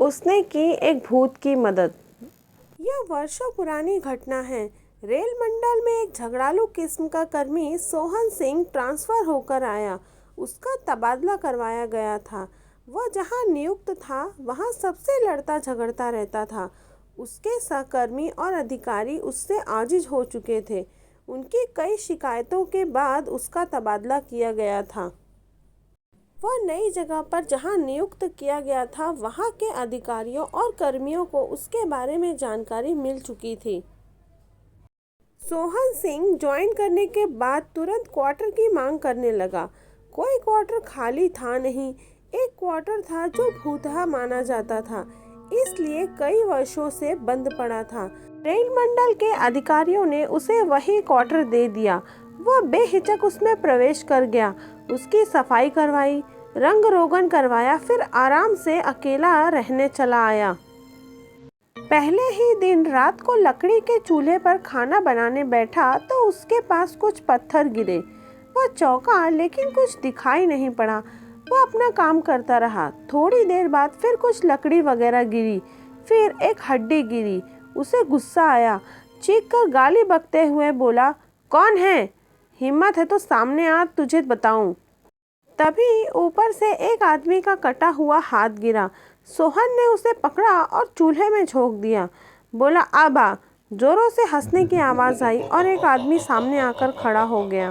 उसने की एक भूत की मदद। यह वर्षों पुरानी घटना है। रेल मंडल में एक झगड़ालू किस्म का कर्मी सोहन सिंह ट्रांसफर होकर आया। उसका तबादला करवाया गया था। वह जहां नियुक्त था वहां सबसे लड़ता झगड़ता रहता था। उसके सहकर्मी और अधिकारी उससे आजिज हो चुके थे। उनकी कई शिकायतों के बाद उसका तबादला किया गया था। वह नई जगह पर जहां नियुक्त किया गया था वहां के अधिकारियों और कर्मियों को उसके बारे में जानकारी मिल चुकी थी। सोहन सिंह ज्वाइन करने के बाद तुरंत क्वार्टर की मांग करने लगा। कोई क्वार्टर खाली था नहीं। एक क्वार्टर था जो भूतहा माना जाता था, इसलिए कई वर्षों से बंद पड़ा था। रेल मंडल के अधिकारियों ने उसे वही क्वार्टर दे दिया। वह बेहिचक उसमें प्रवेश कर गया, उसकी सफाई करवाई, रंग रोगन करवाया, फिर आराम से अकेला रहने चला आया। पहले ही दिन रात को लकड़ी के चूल्हे पर खाना बनाने बैठा तो उसके पास कुछ पत्थर गिरे। वह चौंका, लेकिन कुछ दिखाई नहीं पड़ा। वह अपना काम करता रहा। थोड़ी देर बाद फिर कुछ लकड़ी वगैरह गिरी, फिर एक हड्डी गिरी। उसे गुस्सा आया। चीख कर गाली बकते हुए बोला, कौन है? हिम्मत है तो सामने आ, तुझे बताऊं। तभी ऊपर से एक आदमी का कटा हुआ हाथ गिरा। सोहन ने उसे पकड़ा और चूल्हे में झोंक दिया। बोला, अब आ। जोरों से हंसने की आवाज़ आई और एक आदमी सामने आकर खड़ा हो गया।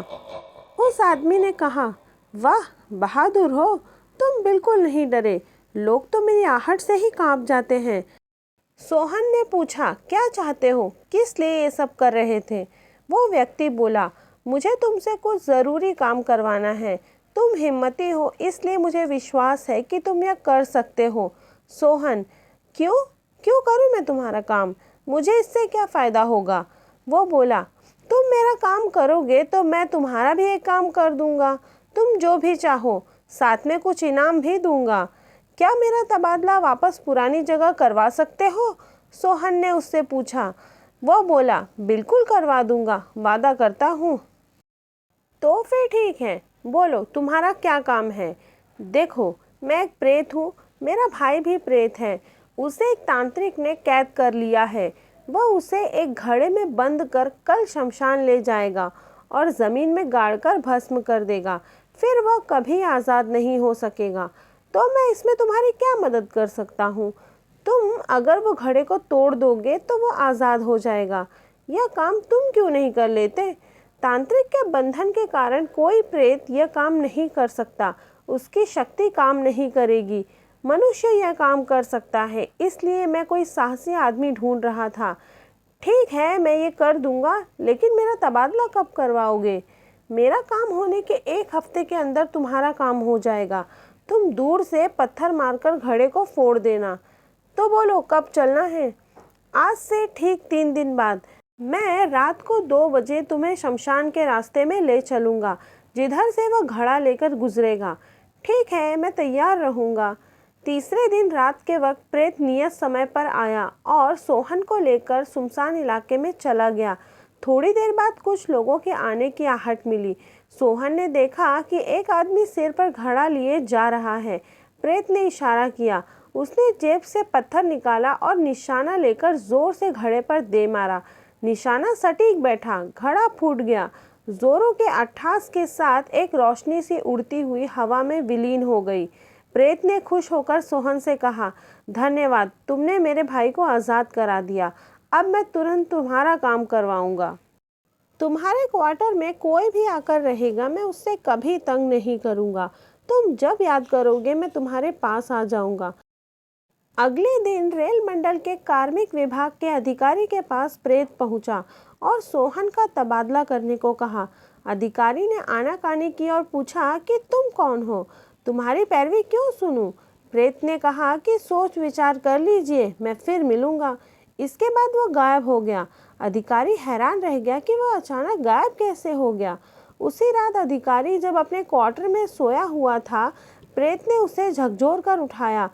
उस आदमी ने कहा, वाह बहादुर हो, तुम बिल्कुल नहीं डरे। लोग तो मेरी आहट से ही कांप जाते हैं। सोहन ने पूछा, क्या चाहते हो? किस लिए ये सब कर रहे थे? वो व्यक्ति बोला, मुझे तुमसे कुछ ज़रूरी काम करवाना है। तुम हिम्मती हो, इसलिए मुझे विश्वास है कि तुम यह कर सकते हो। सोहन, क्यों क्यों करूं मैं तुम्हारा काम? मुझे इससे क्या फ़ायदा होगा? वो बोला, तुम मेरा काम करोगे तो मैं तुम्हारा भी एक काम कर दूंगा। तुम जो भी चाहो, साथ में कुछ इनाम भी दूंगा। क्या मेरा तबादला वापस पुरानी जगह करवा सकते हो? सोहन ने उससे पूछा। वो बोला, बिल्कुल करवा दूंगा, वादा करता हूँ। तो फिर ठीक है, बोलो तुम्हारा क्या काम है? देखो, मैं एक प्रेत हूँ, मेरा भाई भी प्रेत है। उसे एक तांत्रिक ने कैद कर लिया है। वह उसे एक घड़े में बंद कर कल शमशान ले जाएगा और ज़मीन में गाड़कर भस्म कर देगा। फिर वह कभी आज़ाद नहीं हो सकेगा। तो मैं इसमें तुम्हारी क्या मदद कर सकता हूँ? तुम अगर वो घड़े को तोड़ दोगे तो वो आज़ाद हो जाएगा। यह काम तुम क्यों नहीं कर लेते? तांत्रिक के बंधन के कारण कोई प्रेत यह काम नहीं कर सकता। उसकी शक्ति काम नहीं करेगी। मनुष्य यह काम कर सकता है, इसलिए मैं कोई साहसी आदमी ढूंढ रहा था। ठीक है, मैं ये कर दूंगा, लेकिन मेरा तबादला कब करवाओगे? मेरा काम होने के एक हफ्ते के अंदर तुम्हारा काम हो जाएगा। तुम दूर से पत्थर मारकर घड़े को फोड़ देना। तो बोलो कब चलना है? आज से ठीक 3 दिन बाद। मैं रात को 2 बजे तुम्हें शमशान के रास्ते में ले चलूँगा, जिधर से वह घड़ा लेकर गुजरेगा। ठीक है, मैं तैयार रहूँगा। तीसरे दिन रात के वक्त प्रेत नियत समय पर आया और सोहन को लेकर सुनसान इलाके में चला गया। थोड़ी देर बाद कुछ लोगों के आने की आहट मिली। सोहन ने देखा कि एक आदमी सिर पर घड़ा लिए जा रहा है। प्रेत ने इशारा किया। उसने जेब से पत्थर निकाला और निशाना लेकर जोर से घड़े पर दे मारा। निशाना सटीक बैठा, घड़ा फूट गया। जोरों के अट्ठास के साथ एक रोशनी सी उड़ती हुई हवा में विलीन हो गई। प्रेत ने खुश होकर सोहन से कहा, धन्यवाद, तुमने मेरे भाई को आज़ाद करा दिया। अब मैं तुरंत तुम्हारा काम करवाऊंगा। तुम्हारे क्वार्टर में कोई भी आकर रहेगा, मैं उससे कभी तंग नहीं करूंगा। तुम जब याद करोगे मैं तुम्हारे पास आ जाऊंगा। अगले दिन रेल मंडल के कार्मिक विभाग के अधिकारी के पास प्रेत पहुंचा और सोहन का तबादला करने को कहा। अधिकारी ने आनाकानी की और पूछा कि तुम कौन हो? तुम्हारी पैरवी क्यों सुनूं? प्रेत ने कहा कि सोच विचार कर लीजिए, मैं फिर मिलूंगा। इसके बाद वह गायब हो गया। अधिकारी हैरान रह गया कि वह अचानक गायब कैसे हो गया। उसी रात अधिकारी जब अपने क्वार्टर में सोया हुआ था, प्रेत ने उसे झकझोर कर उठाया।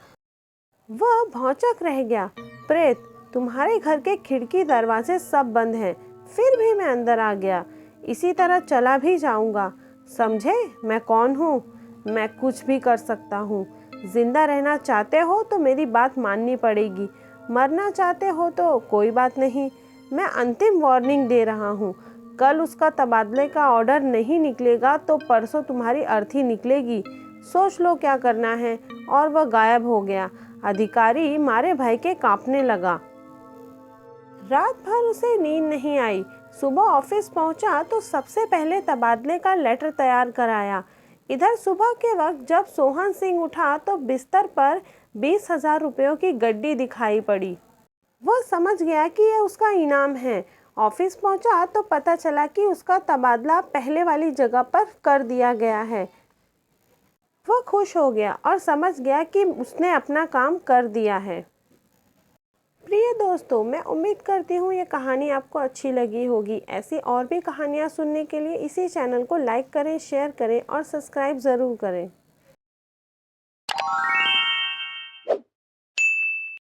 वह भौंचक रह गया। प्रेत, तुम्हारे घर के खिड़की दरवाजे सब बंद हैं, फिर भी मैं अंदर आ गया। इसी तरह चला भी जाऊंगा। समझे मैं कौन हूँ? मैं कुछ भी कर सकता हूँ। जिंदा रहना चाहते हो तो मेरी बात माननी पड़ेगी, मरना चाहते हो तो कोई बात नहीं। मैं अंतिम वार्निंग दे रहा हूँ, कल उसका तबादले का ऑर्डर नहीं निकलेगा तो परसों तुम्हारी अर्थी निकलेगी। सोच लो क्या करना है। और वह गायब हो गया। अधिकारी मारे भय के कांपने लगा। रात भर उसे नींद नहीं आई। सुबह ऑफिस पहुंचा तो सबसे पहले तबादले का लेटर तैयार कराया। इधर सुबह के वक्त जब सोहन सिंह उठा तो बिस्तर पर 20,000 रुपयों की गड्डी दिखाई पड़ी। वह समझ गया कि यह उसका इनाम है। ऑफिस पहुंचा तो पता चला कि उसका तबादला पहले वाली जगह पर कर दिया गया है। वह खुश हो गया और समझ गया कि उसने अपना काम कर दिया है। प्रिय दोस्तों, मैं उम्मीद करती हूँ ये कहानी आपको अच्छी लगी होगी। ऐसी और भी कहानियाँ सुनने के लिए इसी चैनल को लाइक करें, शेयर करें और सब्सक्राइब ज़रूर करें।